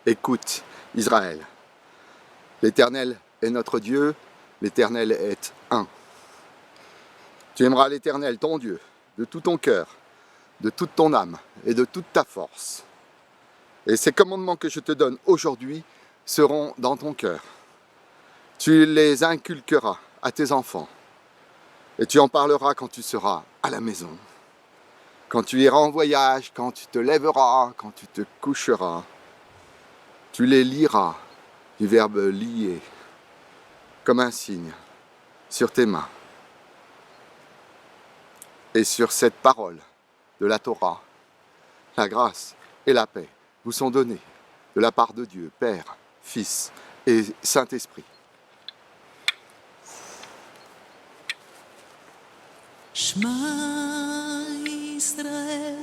Écoute, Israël, l'Éternel est notre Dieu, l'Éternel est un. Tu aimeras l'Éternel, ton Dieu, de tout ton cœur, de toute ton âme et de toute ta force. Et ces commandements que je te donne aujourd'hui seront dans ton cœur. Tu les inculqueras à tes enfants et tu en parleras quand tu seras à la maison, quand tu iras en voyage, quand tu te lèveras, quand tu te coucheras. Tu les liras, du verbe lier, comme un signe, sur tes mains. Et sur cette parole de la Torah, la grâce et la paix vous sont données de la part de Dieu, Père, Fils et Saint-Esprit. Shema Israël,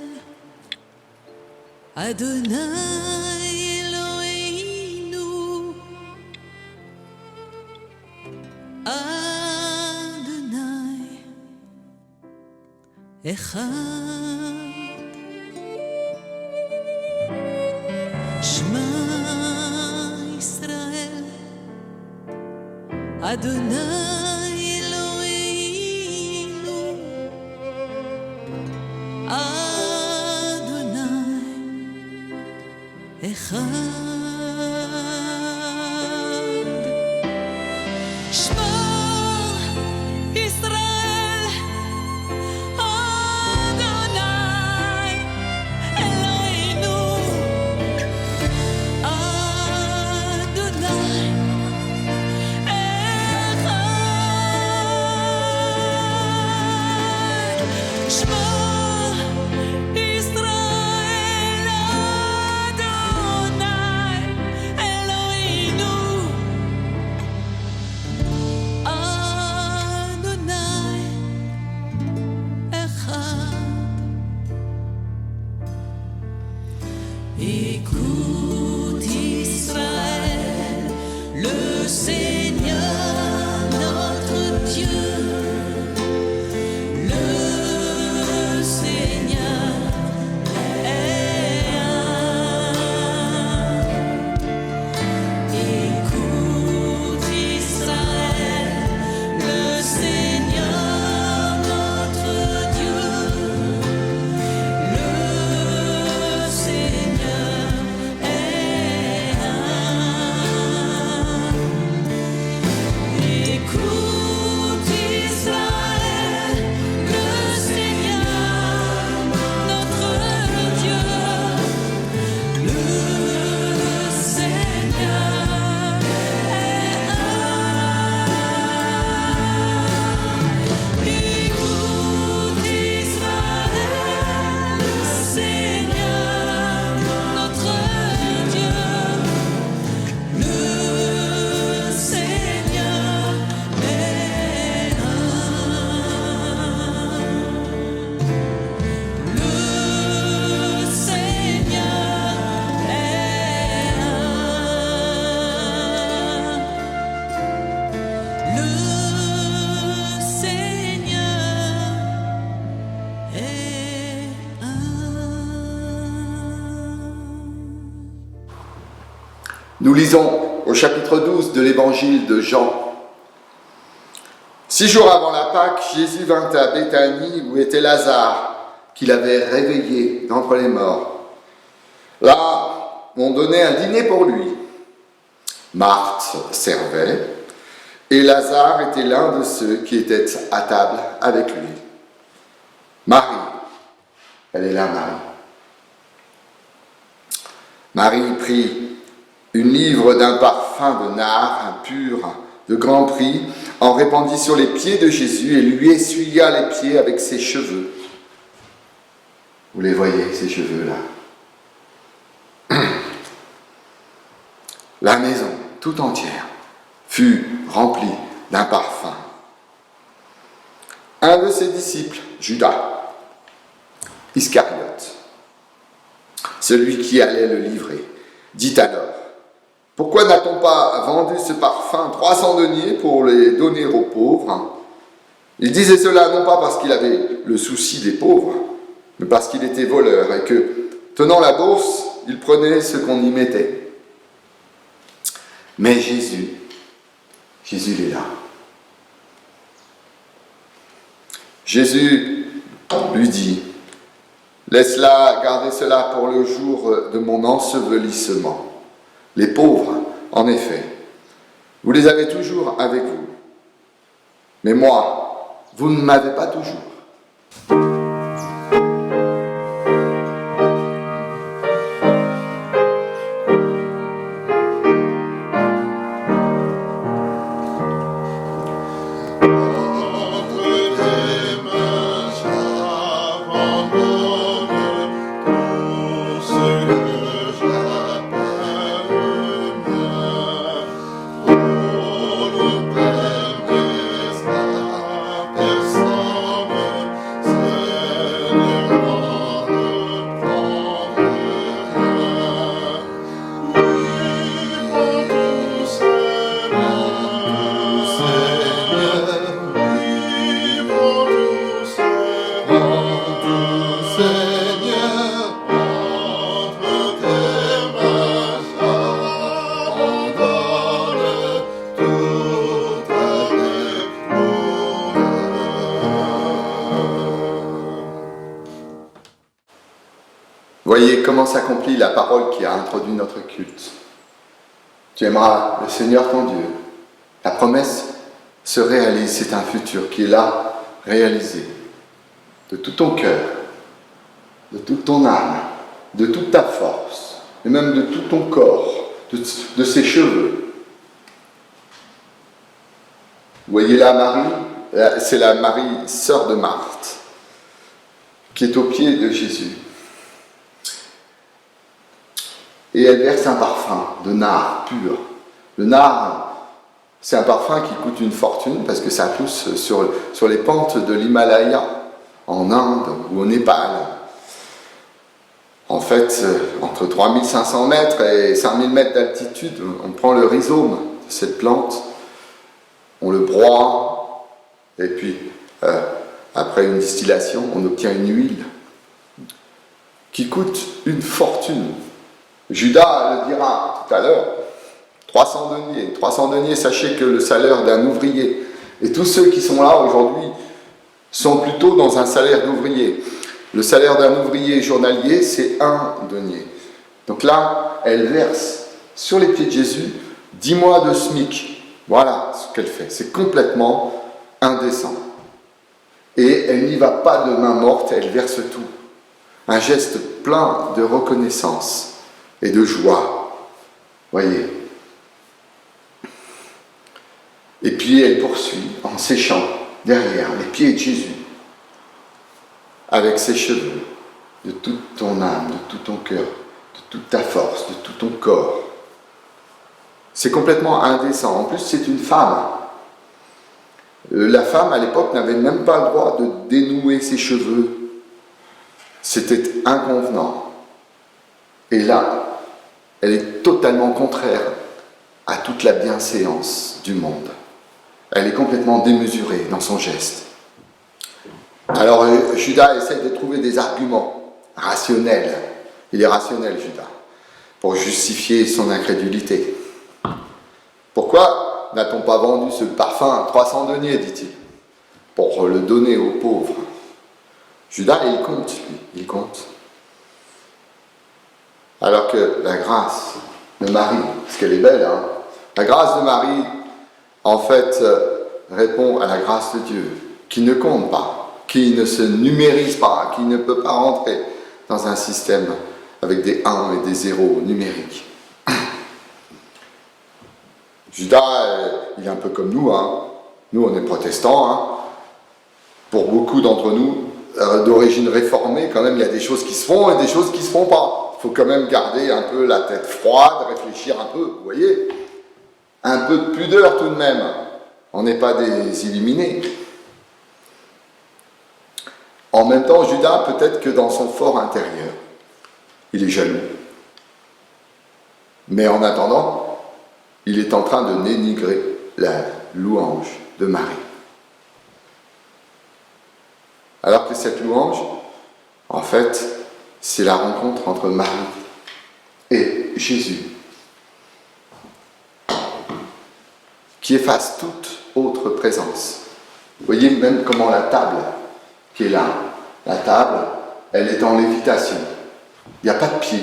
Adonai Eloheinu, Adonai Echad. Shema Israël, Adonai Eloheinu, Adonai Echad. Shema Israël, Adonai Eloheinu, Adonai Echad. Shema Israël, Adonai Eloheinu, Adonai Echad. Écoute Israël, le Seigneur notre Dieu, le Seigneur est un. Écoute Israël, le Seigneur notre Dieu, le Seigneur est un. Écoute Israël, le Seigneur notre Dieu, le Seigneur est un. Écoute Israël, le Seigneur notre Dieu, le Seigneur est un. Le Seigneur est un. Le Seigneur est un. Nous lisons au chapitre 12 de l'évangile de Jean. 6 jours avant la Pâque, Jésus vint à Béthanie où était Lazare, qu'il avait réveillé d'entre les morts. Là, on donnait un dîner pour lui. Marthe servait et Lazare était l'un de ceux qui étaient à table avec lui. Marie, elle est là, Marie. Marie prit une livre d'un parfum de nard impur de grand prix, en répandit sur les pieds de Jésus et lui essuya les pieds avec ses cheveux. Vous les voyez, ces cheveux-là. La maison tout entière fut remplie d'un parfum. Un de ses disciples, Judas Iscariote, celui qui allait le livrer, dit alors: pourquoi n'a-t-on pas vendu ce parfum 300 deniers pour les donner aux pauvres? Il disait cela non pas parce qu'il avait le souci des pauvres, mais parce qu'il était voleur et que, tenant la bourse, il prenait ce qu'on y mettait. Mais Jésus, il est là. Jésus lui dit, laisse-la garder cela pour le jour de mon ensevelissement. Les pauvres, en effet, vous les avez toujours avec vous. Mais moi, vous ne m'avez pas toujours. Voyez comment s'accomplit la parole qui a introduit notre culte. Tu aimeras le Seigneur ton Dieu. La promesse se réalise, c'est un futur qui est là, réalisé. De tout ton cœur, de toute ton âme, de toute ta force, et même de tout ton corps, de ses cheveux. Vous voyez là Marie, c'est la Marie, sœur de Marthe, qui est au pied de Jésus. Et elle verse un parfum de nard pur. Le nard, c'est un parfum qui coûte une fortune parce que ça pousse sur les pentes de l'Himalaya, en Inde ou au Népal. En fait, entre 3500 mètres et 5000 mètres d'altitude, on prend le rhizome de cette plante, on le broie, et puis après une distillation, on obtient une huile qui coûte une fortune. Judas le dira tout à l'heure, 300 deniers. 300 deniers, sachez que le salaire d'un ouvrier, et tous ceux qui sont là aujourd'hui sont plutôt dans un salaire d'ouvrier. Le salaire d'un ouvrier journalier, c'est 1 denier. Donc là, elle verse sur les pieds de Jésus 10 mois de SMIC. Voilà ce qu'elle fait. C'est complètement indécent. Et elle n'y va pas de main morte, elle verse tout. Un geste plein de reconnaissance et de joie. Voyez. Et puis elle poursuit en séchant derrière les pieds de Jésus, avec ses cheveux, de toute ton âme, de tout ton cœur, de toute ta force, de tout ton corps. C'est complètement indécent. En plus, c'est une femme. La femme, à l'époque, n'avait même pas le droit de dénouer ses cheveux. C'était inconvenant. Et là, elle est totalement contraire à toute la bienséance du monde. Elle est complètement démesurée dans son geste. Alors Judas essaie de trouver des arguments rationnels. Il est rationnel, Judas, pour justifier son incrédulité. Pourquoi n'a-t-on pas vendu ce parfum 300 deniers, dit-il, pour le donner aux pauvres? Judas, il compte, lui, il compte. Alors que la grâce de Marie, parce qu'elle est belle, hein, la grâce de Marie, en fait, répond à la grâce de Dieu, qui ne compte pas, qui ne se numérise pas, qui ne peut pas rentrer dans un système avec des 1 et des 0 numériques. Judas, il est un peu comme nous, hein. Nous on est protestants, hein. Pour beaucoup d'entre nous, d'origine réformée, quand même, il y a des choses qui se font et des choses qui ne se font pas. Il faut quand même garder un peu la tête froide, réfléchir un peu, vous voyez, un peu de pudeur tout de même. On n'est pas des illuminés. En même temps, Judas, peut-être que dans son fort intérieur, il est jaloux. Mais en attendant, il est en train de dénigrer la louange de Marie. Alors que cette louange, en fait, c'est la rencontre entre Marie et Jésus. qui efface toute autre présence. Vous voyez même comment la table qui est là, la table, elle est en lévitation. Il n'y a pas de pied.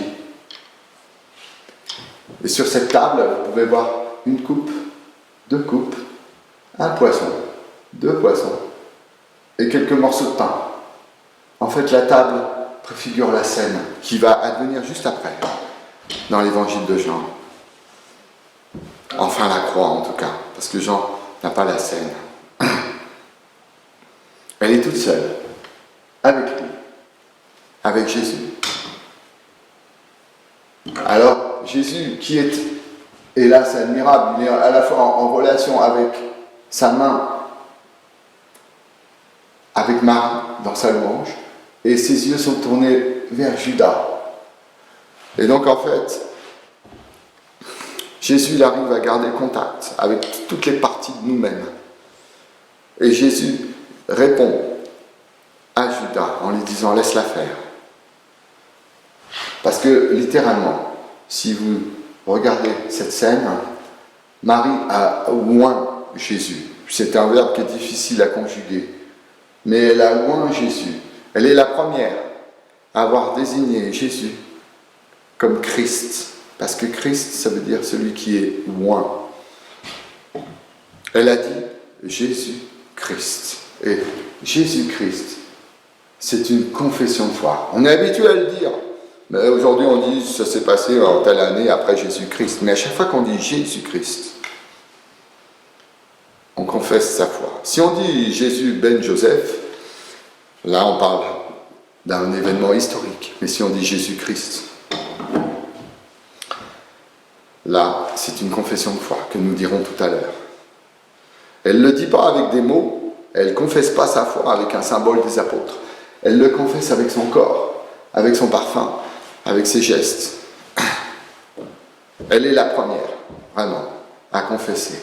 Et sur cette table, vous pouvez voir une coupe, deux coupes, un poisson, deux poissons et quelques morceaux de pain. En fait, la table préfigure la scène qui va advenir juste après, dans l'évangile de Jean. Enfin, la croix en tout cas, parce que Jean n'a pas la scène. Elle est toute seule, avec lui, avec Jésus. Alors, Jésus, qui est, et là c'est admirable, il est à la fois en relation avec sa main, avec Marie dans sa louange, et ses yeux sont tournés vers Judas. Et donc en fait, Jésus il arrive à garder contact avec toutes les parties de nous-mêmes. Et Jésus répond à Judas en lui disant « laisse-la faire ». Parce que littéralement, si vous regardez cette scène, Marie a oint Jésus. C'est un verbe qui est difficile à conjuguer. Mais elle a oint Jésus. Elle est la première à avoir désigné Jésus comme Christ. Parce que Christ, ça veut dire celui qui est oint. Elle a dit Jésus-Christ. Et Jésus-Christ, c'est une confession de foi. On est habitué à le dire. Mais aujourd'hui, on dit ça s'est passé en telle année après Jésus-Christ. Mais à chaque fois qu'on dit Jésus-Christ, on confesse sa foi. Si on dit Jésus ben Joseph, là on parle d'un événement historique. Mais si on dit Jésus-Christ, là c'est une confession de foi que nous dirons tout à l'heure. Elle ne le dit pas avec des mots, elle ne confesse pas sa foi avec un symbole des apôtres. Elle le confesse avec son corps, avec son parfum, avec ses gestes. Elle est la première, vraiment, à confesser,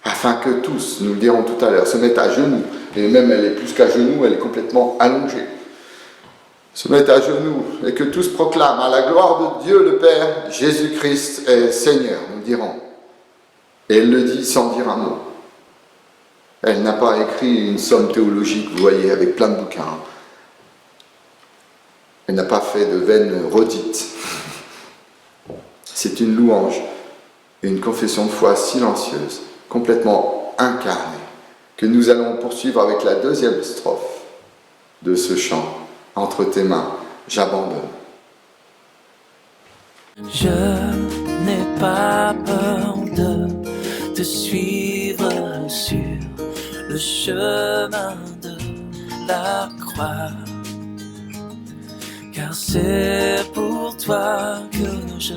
afin que tous, nous le dirons tout à l'heure, se mettent à genoux, et même elle est plus qu'à genoux, elle est complètement allongée, se mettent à genoux, et que tous proclament à la gloire de Dieu le Père, Jésus-Christ est Seigneur, nous dirons. Et elle le dit sans dire un mot. Elle n'a pas écrit une somme théologique, vous voyez, avec plein de bouquins. Elle n'a pas fait de vaines redites. C'est une louange et une confession de foi silencieuse, complètement incarnée, que nous allons poursuivre avec la deuxième strophe de ce chant. Entre tes mains, j'abandonne. Je n'ai pas peur de te suivre sur le chemin de la croix. Car c'est pour toi que je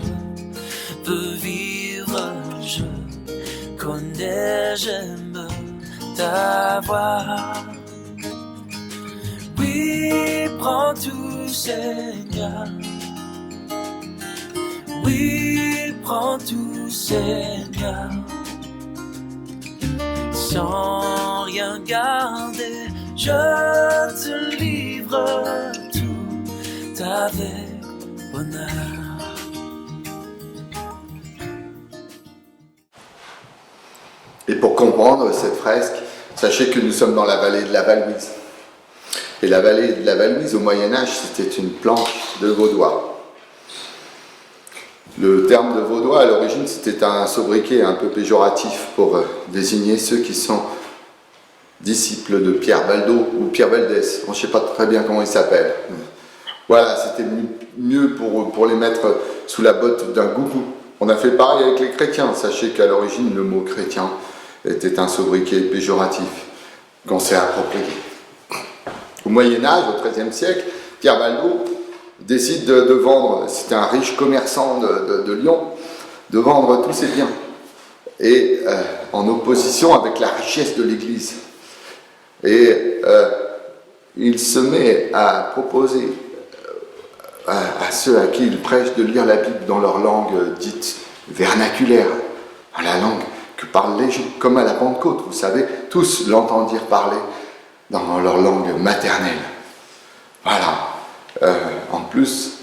veux vivre, je connais, j'aime ta voix. Oui, prends tout, Seigneur. Oui, prends tout, Seigneur. Sans rien garder, je te livre tout avec bonheur. Et pour comprendre cette fresque, sachez que nous sommes dans la vallée de la Vallouise. Et la vallée de la Vallouise, au Moyen-Âge, c'était une planche de Vaudois. Le terme de Vaudois, à l'origine, c'était un sobriquet un peu péjoratif pour désigner ceux qui sont disciples de Pierre Baldo ou Pierre Valdès. On ne sait pas très bien comment ils s'appellent. Voilà, c'était mieux pour les mettre sous la botte d'un gougou. On a fait pareil avec les chrétiens. Sachez qu'à l'origine, le mot chrétien était un sobriquet péjoratif qu'on s'est approprié. Au Moyen-Âge, au XIIIe siècle, Pierre Baldo décide de vendre, c'était un riche commerçant de Lyon, de vendre tous ses biens. Et en opposition avec la richesse de l'Église. Et il se met à proposer à ceux à qui il prêche de lire la Bible dans leur langue dite vernaculaire, dans la langue que parlent les gens, comme à la Pentecôte, vous savez, tous l'entendirent parler dans leur langue maternelle. Voilà. En plus,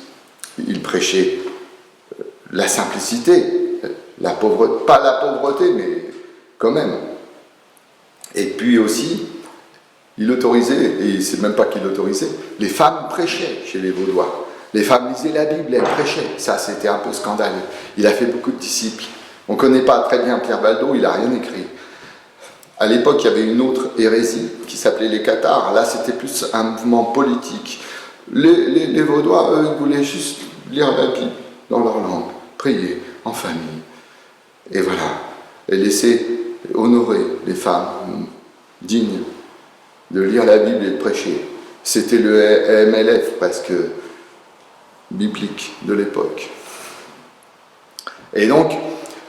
il prêchait la simplicité, la pauvreté, pas la pauvreté, mais quand même. Et puis aussi, il autorisait, et c'est même pas qu'il autorisait, les femmes prêchaient chez les Vaudois. Les femmes lisaient la Bible, elles prêchaient. Ça, c'était un peu scandaleux. Il a fait beaucoup de disciples. On ne connaît pas très bien Pierre Valdo, il n'a rien écrit. À l'époque, il y avait une autre hérésie qui s'appelait les Cathares. Là, c'était plus un mouvement politique. Les Vaudois, eux, ils voulaient juste lire la Bible dans leur langue, prier en famille. Et voilà. Et laisser honorer les femmes dignes de lire la Bible et de prêcher. C'était le MLF presque biblique de l'époque. Et donc,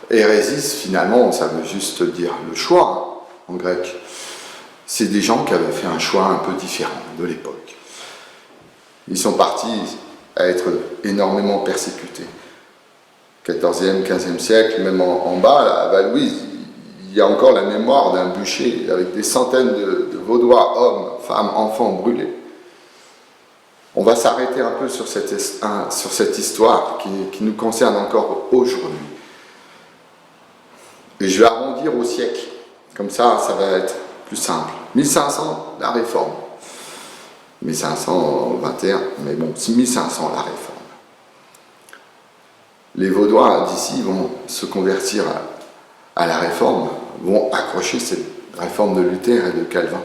hérésis, finalement, ça veut juste dire le choix en grec. C'est des gens qui avaient fait un choix un peu différent de l'époque. Ils sont partis à être énormément persécutés. 14e, 15e siècle, même en bas, là, à Val-Louise, il y a encore la mémoire d'un bûcher avec des centaines de Vaudois, hommes, femmes, enfants brûlés. On va s'arrêter un peu sur cette histoire qui nous concerne encore aujourd'hui. Et je vais arrondir au siècle. Comme ça, ça va être plus simple. 1500, la réforme. 1521, mais bon, c'est 1500, la réforme. Les Vaudois d'ici vont se convertir à la réforme, vont accrocher cette réforme de Luther et de Calvin.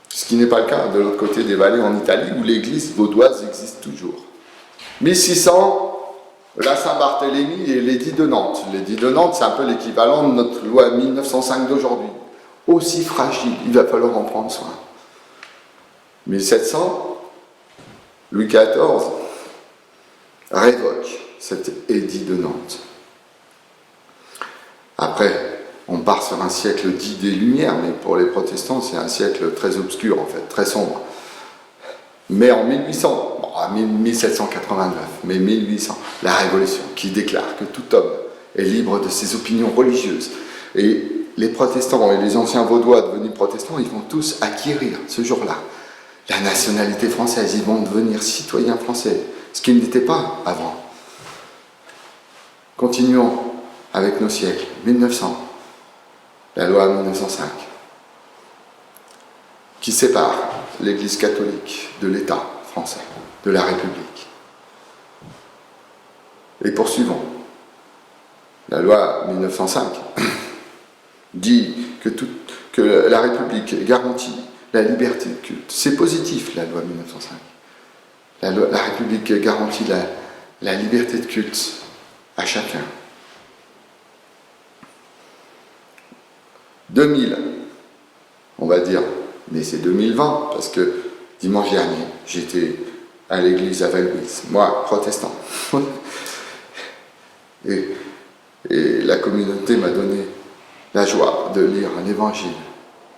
Ce qui n'est pas le cas de l'autre côté des vallées en Italie, où l'église vaudoise existe toujours. 1600, la Saint-Barthélemy et l'édit de Nantes. L'édit de Nantes, c'est un peu l'équivalent de notre loi 1905 d'aujourd'hui. Aussi fragile, il va falloir en prendre soin. 1700, Louis XIV révoque cet édit de Nantes. Après, on part sur un siècle dit des Lumières, mais pour les protestants, c'est un siècle très obscur, en fait, très sombre. Mais en 1800, bon, 1789, mais 1800, la Révolution, qui déclare que tout homme est libre de ses opinions religieuses. Et les protestants et les anciens Vaudois devenus protestants, ils vont tous acquérir, ce jour-là, la nationalité française. Ils vont devenir citoyens français, ce qu'ils n'étaient pas avant. Continuons avec nos siècles. 1900, la loi 1905, qui sépare l'Église catholique de l'État français, de la République. Et poursuivons. La loi 1905 dit que la République garantit la liberté de culte. C'est positif, la loi 1905. La République garantit la liberté de culte à chacun. 2000, on va dire, mais c'est 2020, parce que dimanche dernier, j'étais à l'église à Val-Louise, moi, protestant. et la communauté m'a donné la joie de lire un évangile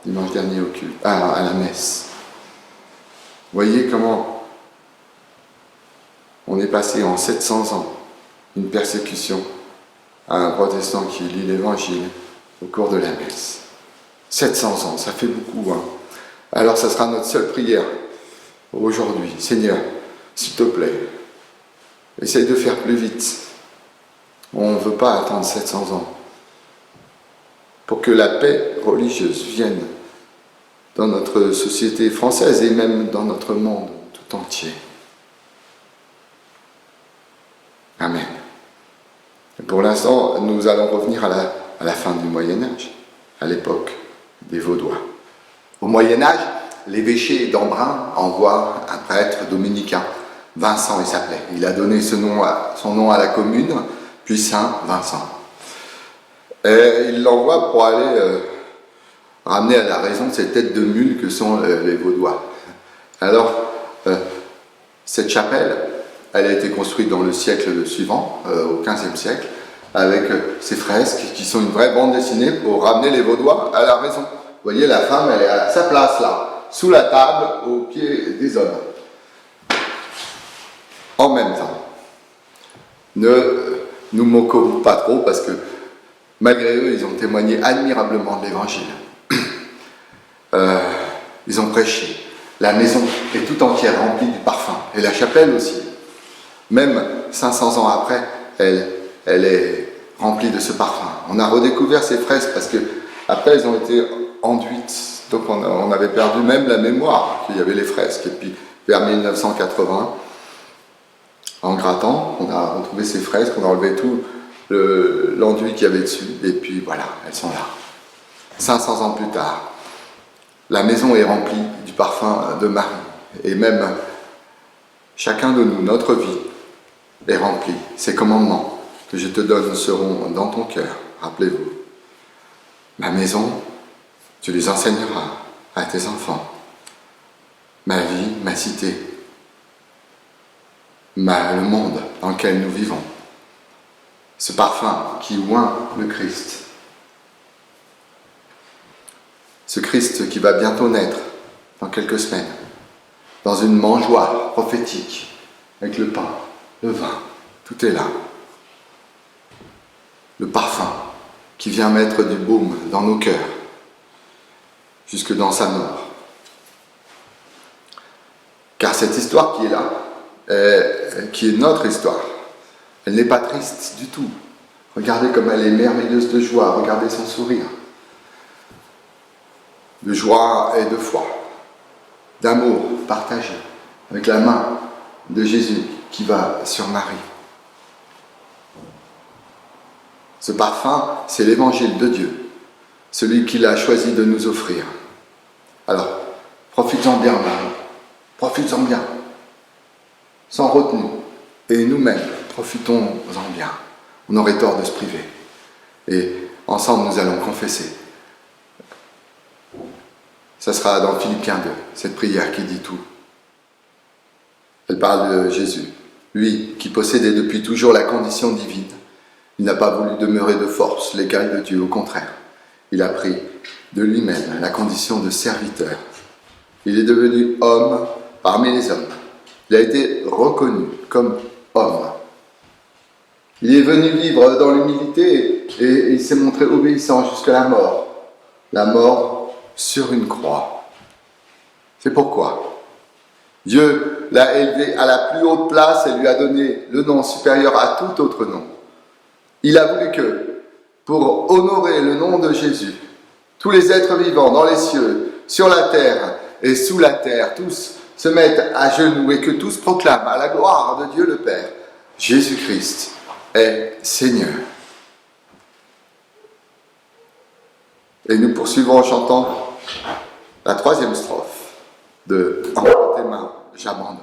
dimanche dernier au culte, à la messe. Voyez comment on est passé en 700 ans une persécution à un protestant qui lit l'évangile au cours de la messe. 700 ans, ça fait beaucoup, hein. Alors ça sera notre seule prière aujourd'hui. Seigneur, s'il te plaît, essaye de faire plus vite. On ne veut pas attendre 700 ans pour que la paix religieuse vienne dans notre société française et même dans notre monde tout entier. Amen. Et pour l'instant, nous allons revenir à la fin du Moyen-Âge, à l'époque des Vaudois. Au Moyen-Âge, l'évêché d'Embrun envoie un prêtre dominicain, Vincent il s'appelait. Il a donné son nom à la commune, puis Saint Vincent. Et il l'envoie pour aller ramener à la raison ces têtes de mule que sont les Vaudois. Alors, cette chapelle, elle a été construite dans le siècle suivant, au XVe siècle, avec ces fresques qui sont une vraie bande dessinée pour ramener les Vaudois à la raison. Vous voyez, la femme, elle est à sa place là, sous la table, aux pieds des hommes. En même temps, ne nous moquons pas trop parce que malgré eux, ils ont témoigné admirablement de l'Évangile. Ils ont prêché. La maison est tout entière remplie du parfum. Et la chapelle aussi. Même 500 ans après, elle est remplie de ce parfum. On a redécouvert ces fresques parce que après elles ont été enduites. Donc on avait perdu même la mémoire qu'il y avait les fresques. Et puis vers 1980, en grattant, on a retrouvé ces fresques, on a enlevé tout l'enduit qu'il y avait dessus. Et puis voilà, elles sont là. 500 ans plus tard, la maison est remplie du parfum de Marie. Et même chacun de nous, notre vie est remplie. Ces commandements que je te donne seront dans ton cœur, rappelez-vous. Ma maison, tu les enseigneras à tes enfants. Ma vie, ma cité, le monde dans lequel nous vivons. Ce parfum qui oint le Christ. Ce Christ qui va bientôt naître dans quelques semaines, dans une mangeoire prophétique, avec le pain, le vin, tout est là. Le parfum qui vient mettre du baume dans nos cœurs, jusque dans sa mort. Car cette histoire qui est là, qui est notre histoire, elle n'est pas triste du tout. Regardez comme elle est merveilleuse de joie, regardez son sourire. De joie et de foi, d'amour partagé, avec la main de Jésus qui va sur Marie. Ce parfum, c'est l'évangile de Dieu, celui qu'il a choisi de nous offrir. Alors, profites-en bien, Marie, profites-en bien, sans retenue, et nous-mêmes, profitons-en bien. On aurait tort de se priver. Et ensemble, nous allons confesser. Ça sera dans Philippiens 2, cette prière qui dit tout. Elle parle de Jésus, lui qui possédait depuis toujours la condition divine. Il n'a pas voulu demeurer de force l'égal de Dieu, au contraire. Il a pris de lui-même la condition de serviteur. Il est devenu homme parmi les hommes. Il a été reconnu comme homme. Il est venu vivre dans l'humilité et il s'est montré obéissant jusqu'à la mort. La mort sur une croix. C'est pourquoi Dieu l'a élevé à la plus haute place et lui a donné le nom supérieur à tout autre nom. Il a voulu que, pour honorer le nom de Jésus, tous les êtres vivants dans les cieux, sur la terre et sous la terre, tous se mettent à genoux et que tous proclament à la gloire de Dieu le Père, Jésus-Christ est Seigneur. Et nous poursuivons en chantant la 3e strophe de « Entre tes mains, j'abandonne ».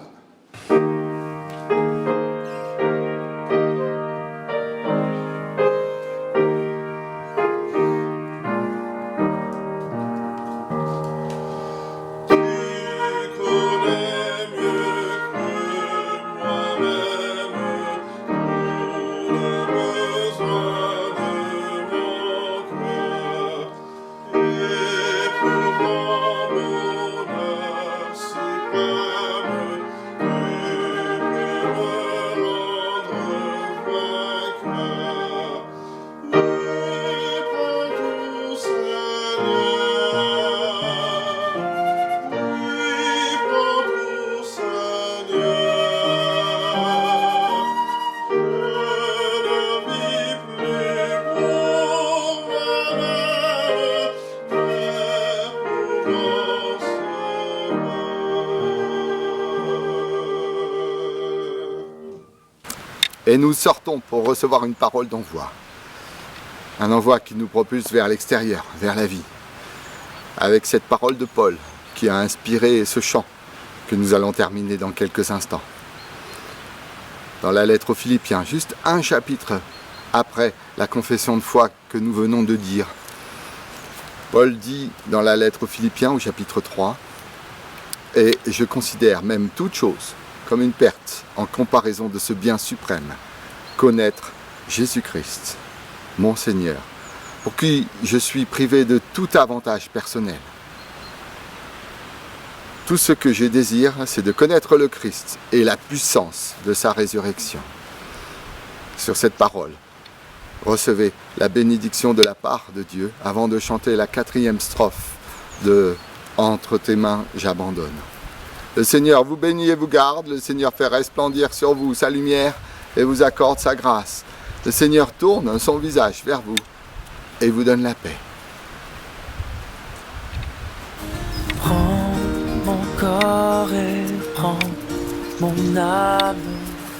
Et nous sortons pour recevoir une parole d'envoi. Un envoi qui nous propulse vers l'extérieur, vers la vie. Avec cette parole de Paul qui a inspiré ce chant que nous allons terminer dans quelques instants. Dans la lettre aux Philippiens, juste un chapitre après la confession de foi que nous venons de dire. Paul dit dans la lettre aux Philippiens au chapitre 3, « Et je considère même toute chose comme une perte en comparaison de ce bien suprême, connaître Jésus-Christ, mon Seigneur, pour qui je suis privé de tout avantage personnel. Tout ce que je désire, c'est de connaître le Christ et la puissance de sa résurrection. » Sur cette parole, recevez la bénédiction de la part de Dieu avant de chanter la 4e strophe de « Entre tes mains, j'abandonne ». Le Seigneur vous bénit et vous garde, le Seigneur fait resplendir sur vous sa lumière et vous accorde sa grâce. Le Seigneur tourne son visage vers vous et vous donne la paix. Prends mon corps et prends mon âme,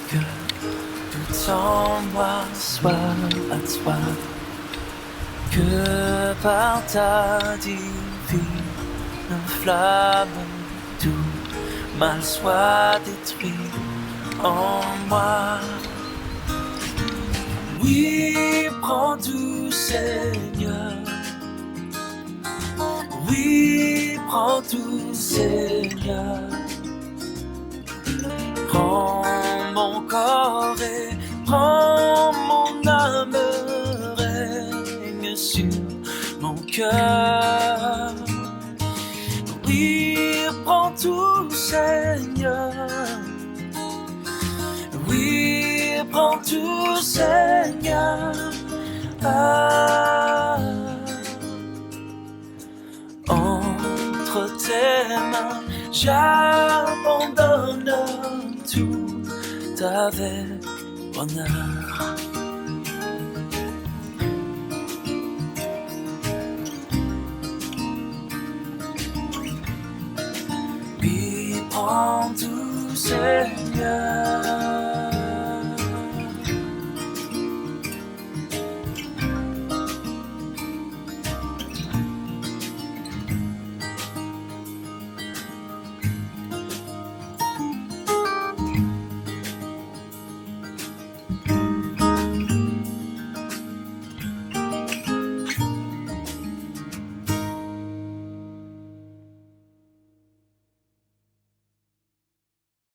que tout en moi soit à toi, que par ta divine flamme tout mal soit détruit en moi. Oui, prends tout, Seigneur. Oui, prends tout, Seigneur. Prends mon corps et prends mon âme, règne sur mon cœur. Oui, prends tout, Seigneur. Oui, prends tout, Seigneur. Entre tes mains, j'abandonne tout avec bonheur. Oui, prends tout, Seigneur.